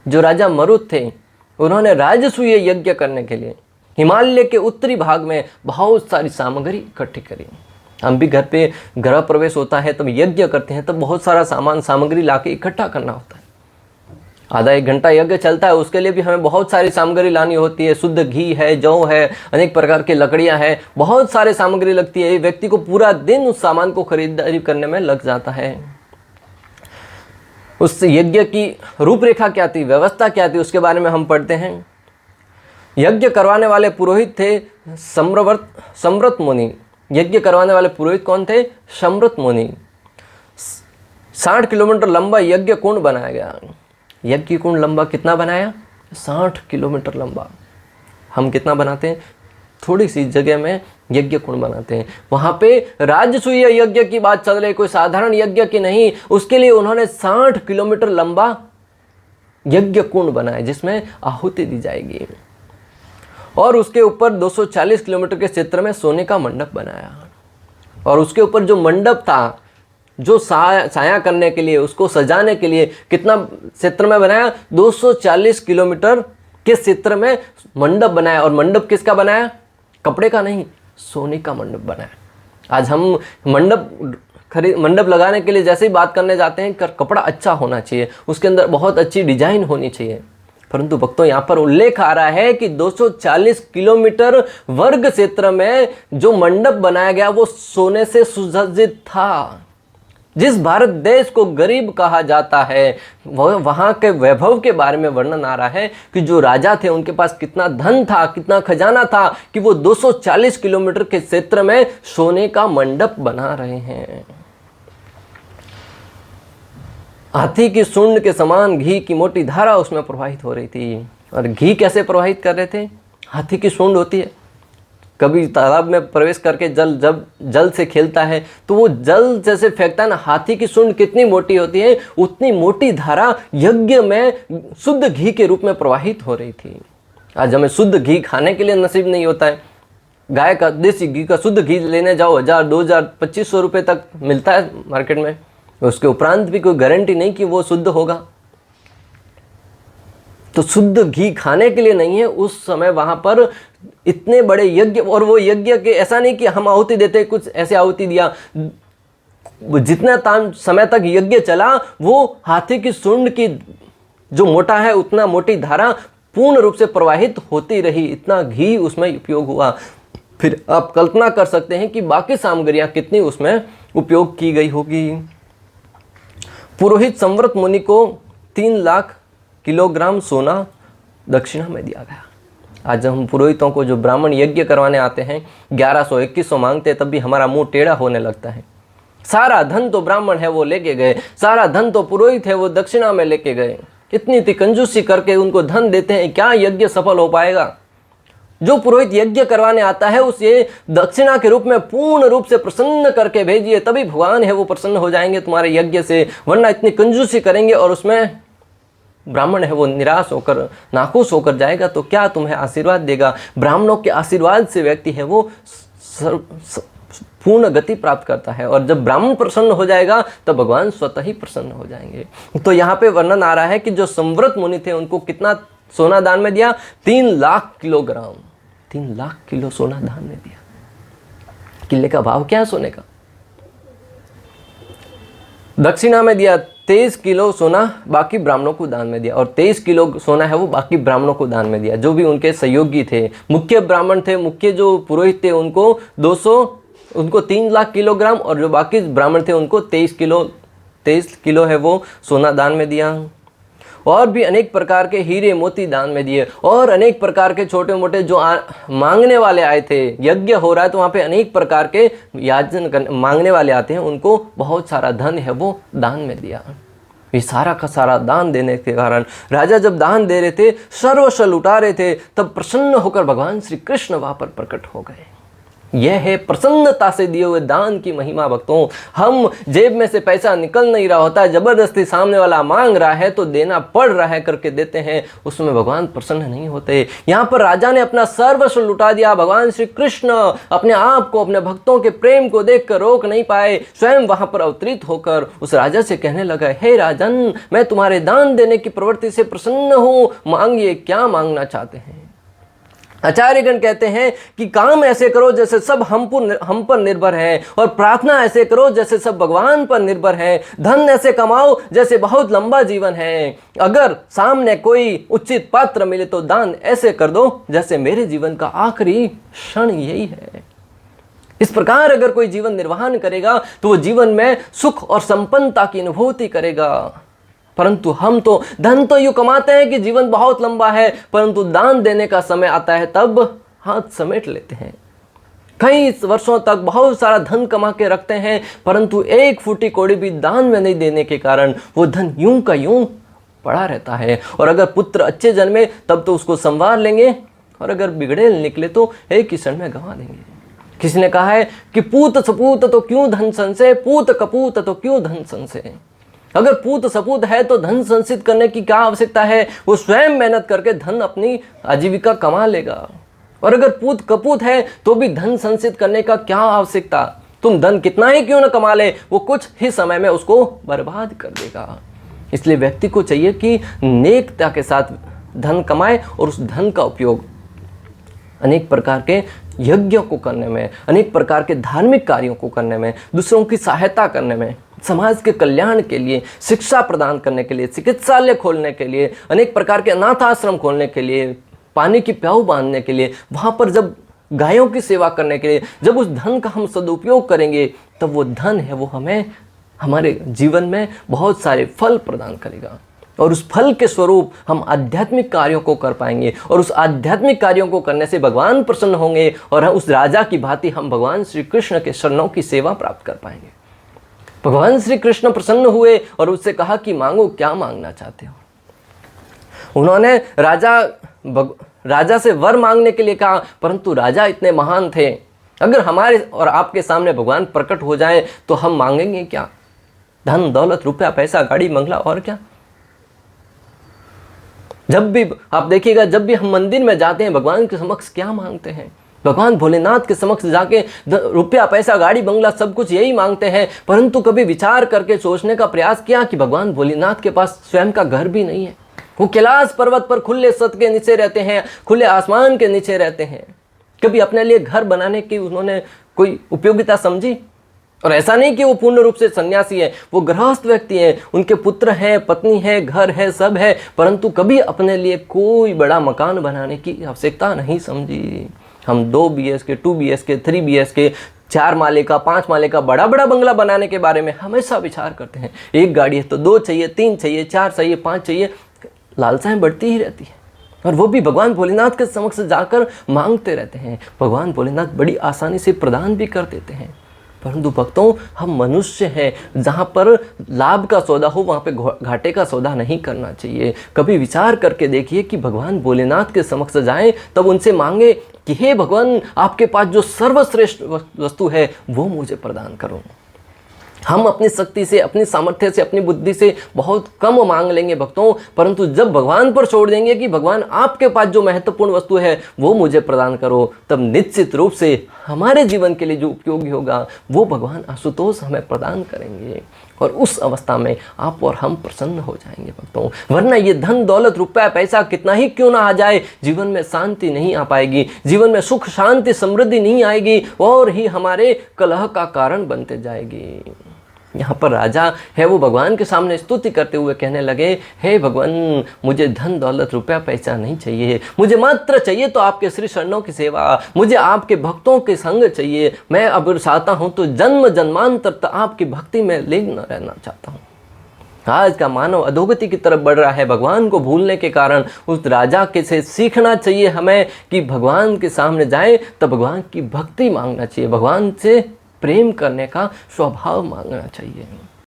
जो राजा मरुत थे, उन्होंने राजसूय यज्ञ करने के लिए हिमालय के उत्तरी भाग में बहुत सारी सामग्री इकट्ठी करी। हम भी घर पे गृह प्रवेश होता है तब यज्ञ करते हैं, तब बहुत सारा सामग्री लाके इकट्ठा करना होता है। आधा एक घंटा यज्ञ चलता है, उसके लिए भी हमें बहुत सारी सामग्री लानी होती है। शुद्ध घी है, जौ है, अनेक प्रकार की लकड़ियां हैं, बहुत सारी सामग्री लगती है। व्यक्ति को पूरा दिन उस सामान को खरीदारी करने में लग जाता है। उस यज्ञ की रूपरेखा क्या थी, व्यवस्था क्या थी, उसके बारे में हम पढ़ते हैं। यज्ञ करवाने वाले पुरोहित थे सम्रत मुनि। यज्ञ करवाने वाले पुरोहित कौन थे? सम्रत मुनि। 60 किलोमीटर लंबा यज्ञ कुंड बनाया गया। यज्ञ कुंड लंबा कितना बनाया? 60 किलोमीटर लंबा। हम कितना बनाते हैं? थोड़ी सी जगह में यज्ञ कुंड बनाते हैं। वहां पे राजसूय यज्ञ की बात चल रही, कोई साधारण यज्ञ की नहीं। उसके लिए उन्होंने 60 किलोमीटर लंबा यज्ञ कुंड बनाया जिसमें आहुति दी जाएगी, और उसके ऊपर 240 किलोमीटर के क्षेत्र में सोने का मंडप बनाया। और उसके ऊपर जो मंडप था, जो साया करने के लिए, उसको सजाने के लिए कितना क्षेत्र में बनाया? 240 किलोमीटर के क्षेत्र में मंडप बनाया। और मंडप किसका बनाया? कपड़े का नहीं, सोने का मंडप बनाया। आज हम मंडप लगाने के लिए जैसे ही बात करने जाते हैं, कपड़ा अच्छा होना चाहिए, उसके अंदर बहुत अच्छी डिजाइन होनी चाहिए। परंतु भक्तों, यहाँ पर उल्लेख आ रहा है कि 240 किलोमीटर वर्ग क्षेत्र में जो मंडप बनाया गया वो सोने से सुसज्जित था। जिस भारत देश को गरीब कहा जाता है, वहाँ के वैभव के बारे में वर्णन आ रहा है कि जो राजा थे उनके पास कितना धन था, कितना खजाना था कि वो 240 किलोमीटर के क्षेत्र में सोने का मंडप बना रहे हैं। हाथी की सूंड के समान घी की मोटी धारा उसमें प्रवाहित हो रही थी। और घी कैसे प्रवाहित कर रहे थे? हाथी की सूंड होती है, कभी तालाब में प्रवेश करके जब जल से खेलता है तो वो जल जैसे फेंकता है ना, हाथी की सूंड कितनी मोटी होती है, उतनी मोटी धारा यज्ञ में शुद्ध घी के रूप में प्रवाहित हो रही थी। आज हमें शुद्ध घी खाने के लिए नसीब नहीं होता है। गाय का, देसी घी का शुद्ध घी लेने जाओ 1000, 2000, 2500 रुपये तक मिलता है मार्केट में। उसके उपरांत भी कोई गारंटी नहीं कि वो शुद्ध होगा। तो शुद्ध घी खाने के लिए नहीं है। उस समय वहां पर इतने बड़े यज्ञ, और वो यज्ञ के ऐसा नहीं कि हम आहुति देते, कुछ ऐसे आहुति दिया। जितना समय तक यज्ञ चला, वो हाथी की सूंड की जो मोटा है उतना मोटी धारा पूर्ण रूप से प्रवाहित होती रही। इतना घी उसमें उपयोग हुआ। फिर आप कल्पना कर सकते हैं कि बाकी सामग्रियां कितनी उसमें उपयोग की गई होगी। पुरोहित सम्रत मुनि को 3 लाख किलोग्राम सोना दक्षिणा में दिया गया। आज हम पुरोहितों को, जो ब्राह्मण यज्ञ करवाने आते हैं, 1100, 2100 मांगते हैं, तब भी हमारा मुंह टेढ़ा होने लगता है। सारा धन तो ब्राह्मण है वो लेके गए, सारा धन तो पुरोहित है वो दक्षिणा में लेके गए। इतनी कंजूसी करके उनको धन देते हैं, क्या यज्ञ सफल हो पाएगा? जो पुरोहित यज्ञ करवाने आता है उसे दक्षिणा के रूप में पूर्ण रूप से प्रसन्न करके भेजिए, तभी भगवान है वो प्रसन्न हो जाएंगे तुम्हारे यज्ञ से। वरना इतनी कंजूसी करेंगे और उसमें ब्राह्मण है वो निराश होकर, नाखुश होकर जाएगा तो क्या तुम्हें आशीर्वाद देगा? ब्राह्मणों के आशीर्वाद से व्यक्ति है वो पूर्ण गति प्राप्त करता है। और जब ब्राह्मण प्रसन्न हो जाएगा तब भगवान स्वतः ही प्रसन्न हो जाएंगे। तो यहाँ पे वर्णन आ रहा है कि जो सम्रत मुनि थे उनको कितना सोना दान में दिया? 3 लाख किलोग्राम, 3 लाख किलो सोना दान में दिया। किले का भाव क्या है सोने का? दक्षिणा में दिया 23 किलो सोना, बाकी ब्राह्मणों को दान में दिया। और 23 किलो सोना है वो बाकी ब्राह्मणों को दान में दिया। जो भी उनके सहयोगी थे, मुख्य ब्राह्मण थे, मुख्य जो पुरोहित थे, उनको 3 लाख किलोग्राम, और जो बाकी ब्राह्मण थे उनको 23 किलो है वो सोना दान में दिया। और भी अनेक प्रकार के हीरे मोती दान में दिए। और अनेक प्रकार के छोटे मोटे जो मांगने वाले आए थे, यज्ञ हो रहा है तो वहाँ पे अनेक प्रकार के याचन मांगने वाले आते हैं, उनको बहुत सारा धन है वो दान में दिया। ये सारा का सारा दान देने के कारण राजा जब दान दे रहे थे, सर्वस्व लुटा रहे थे, तब प्रसन्न होकर भगवान श्री कृष्ण वहाँ पर प्रकट हो गए। यह है प्रसन्नता से दिए हुए दान की महिमा भक्तों। हम जेब में से पैसा निकल नहीं रहा होता, जबरदस्ती सामने वाला मांग रहा है तो देना पड़ रहा है करके देते हैं, उसमें भगवान प्रसन्न नहीं होते। यहाँ पर राजा ने अपना सर्वस्व लुटा दिया। भगवान श्री कृष्ण अपने आप को, अपने भक्तों के प्रेम को देखकर रोक नहीं पाए, स्वयं वहां पर अवतरित होकर उस राजा से कहने लगा, हे राजन, मैं तुम्हारे दान देने की प्रवृत्ति से प्रसन्न हूं, मांगिए क्या मांगना चाहते हैं। आचार्यगण कहते हैं कि काम ऐसे करो जैसे सब हम पर निर्भर है, और प्रार्थना ऐसे करो जैसे सब भगवान पर निर्भर है। धन ऐसे कमाओ जैसे बहुत लंबा जीवन है। अगर सामने कोई उचित पात्र मिले तो दान ऐसे कर दो जैसे मेरे जीवन का आखिरी क्षण यही है। इस प्रकार अगर कोई जीवन निर्वाहन करेगा तो वो जीवन में सुख और संपन्नता की अनुभूति करेगा। परंतु हम तो धन तो यूं कमाते हैं कि जीवन बहुत लंबा है, परंतु दान देने का समय आता है तब हाथ समेट लेते हैं। कई वर्षों तक बहुत सारा धन कमा के रखते हैं, परंतु एक फूटी कौड़ी भी दान में नहीं देने के कारण वो धन यूं का यूं पड़ा रहता है। और अगर पुत्र अच्छे जन्मे तब तो उसको संवार लेंगे, और अगर बिगड़े निकले तो एक ही क्षण में गंवा देंगे। किसी ने कहा है कि पूत सपूत तो क्यों धन संशय, पूत कपूत तो क्यों धन संशय। अगर पूत सपूत है तो धन संचित करने की क्या आवश्यकता है, वो स्वयं मेहनत करके धन अपनी आजीविका कमा लेगा। और अगर पूत कपूत है तो भी धन संचित करने का क्या आवश्यकता, तुम धन कितना ही क्यों न कमा ले, वो कुछ ही समय में उसको बर्बाद कर देगा। इसलिए व्यक्ति को चाहिए कि नेकता के साथ धन कमाए और उस धन का उपयोग अनेक प्रकार के यज्ञों को करने में, अनेक प्रकार के धार्मिक कार्यों को करने में, दूसरों की सहायता करने में, समाज के कल्याण के लिए, शिक्षा प्रदान करने के लिए, चिकित्सालय खोलने के लिए, अनेक प्रकार के अनाथ आश्रम खोलने के लिए, पानी की प्याऊ बांधने के लिए, वहाँ पर जब गायों की सेवा करने के लिए, जब उस धन का हम सदुपयोग करेंगे तब वो धन है वो हमें हमारे जीवन में बहुत सारे फल प्रदान करेगा। और उस फल के स्वरूप हम आध्यात्मिक कार्यों को कर पाएंगे, और उस आध्यात्मिक कार्यों को करने से भगवान प्रसन्न होंगे, और उस राजा की भांति हम भगवान श्री कृष्ण के शरणों की सेवा प्राप्त कर पाएंगे। भगवान श्री कृष्ण प्रसन्न हुए और उससे कहा कि मांगो, क्या मांगना चाहते हो। उन्होंने राजा से वर मांगने के लिए कहा, परंतु राजा इतने महान थे, अगर हमारे और आपके सामने भगवान प्रकट हो जाए तो हम मांगेंगे क्या? धन दौलत, रुपया पैसा, गाड़ी बंगला, और क्या? जब भी आप देखिएगा, जब भी हम मंदिर में जाते हैं भगवान के समक्ष क्या मांगते हैं? भगवान भोलेनाथ के समक्ष जाके रुपया पैसा गाड़ी बंगला सब कुछ यही मांगते हैं, परंतु कभी विचार करके सोचने का प्रयास किया कि भगवान भोलेनाथ के पास स्वयं का घर भी नहीं है। वो कैलाश पर्वत पर खुले छत के नीचे रहते हैं, खुले आसमान के नीचे रहते हैं। कभी अपने लिए घर बनाने की उन्होंने कोई उपयोगिता समझी? और ऐसा नहीं कि वो पूर्ण रूप से सन्यासी है, वो गृहस्थ व्यक्ति है, उनके पुत्र हैं, पत्नी है, घर है, सब है, परंतु कभी अपने लिए कोई बड़ा मकान बनाने की आवश्यकता नहीं समझी। हम 2 BHK, 2 BHK, 3 BHK, 4 माले का, 5 माले का बड़ा बड़ा बंगला बनाने के बारे में हमेशा विचार करते हैं। एक गाड़ी है तो 2 चाहिए, 3 चाहिए, 4 चाहिए, 5 चाहिए, लालसाएं बढ़ती ही रहती है। और वो भी भगवान भोलेनाथ के समक्ष जाकर मांगते रहते हैं। भगवान भोलेनाथ बड़ी आसानी से प्रदान भी कर देते हैं। परंतु भक्तों, हम मनुष्य हैं, जहाँ पर लाभ का सौदा हो वहाँ पे घाटे का सौदा नहीं करना चाहिए। कभी विचार करके देखिए कि भगवान भोलेनाथ के समक्ष जाएं तब उनसे मांगे कि हे भगवान, आपके पास जो सर्वश्रेष्ठ वस्तु है वो मुझे प्रदान करो। हम अपनी शक्ति से, अपनी सामर्थ्य से, अपनी बुद्धि से बहुत कम मांग लेंगे भक्तों, परंतु जब भगवान पर छोड़ देंगे कि भगवान आपके पास जो महत्वपूर्ण वस्तु है वो मुझे प्रदान करो, तब निश्चित रूप से हमारे जीवन के लिए जो उपयोगी होगा वो भगवान आशुतोष हमें प्रदान करेंगे। और उस अवस्था में आप और हम प्रसन्न हो जाएंगे भक्तों। वरना ये धन दौलत रुपया पैसा कितना ही क्यों ना आ जाए, जीवन में शांति नहीं आ पाएगी, जीवन में सुख शांति समृद्धि नहीं आएगी, और ही हमारे कलह का कारण बनते जाएगी। यहाँ पर राजा है वो भगवान के सामने स्तुति करते हुए कहने लगे, हे भगवान, मुझे धन दौलत रुपया पैसा नहीं चाहिए, मुझे मात्र चाहिए तो आपके श्री चरणों की सेवा, मुझे आपके भक्तों के संग चाहिए। मैं अब चाहता हूँ तो जन्म जन्मांतर तक आपकी भक्ति में लीन रहना चाहता हूँ। आज का मानव अधोगति की तरफ बढ़ रहा है भगवान को भूलने के कारण। उस राजा के से सीखना चाहिए हमें कि भगवान के सामने जाए तो भगवान की भक्ति मांगना चाहिए, भगवान से प्रेम करने का स्वभाव मांगना चाहिए।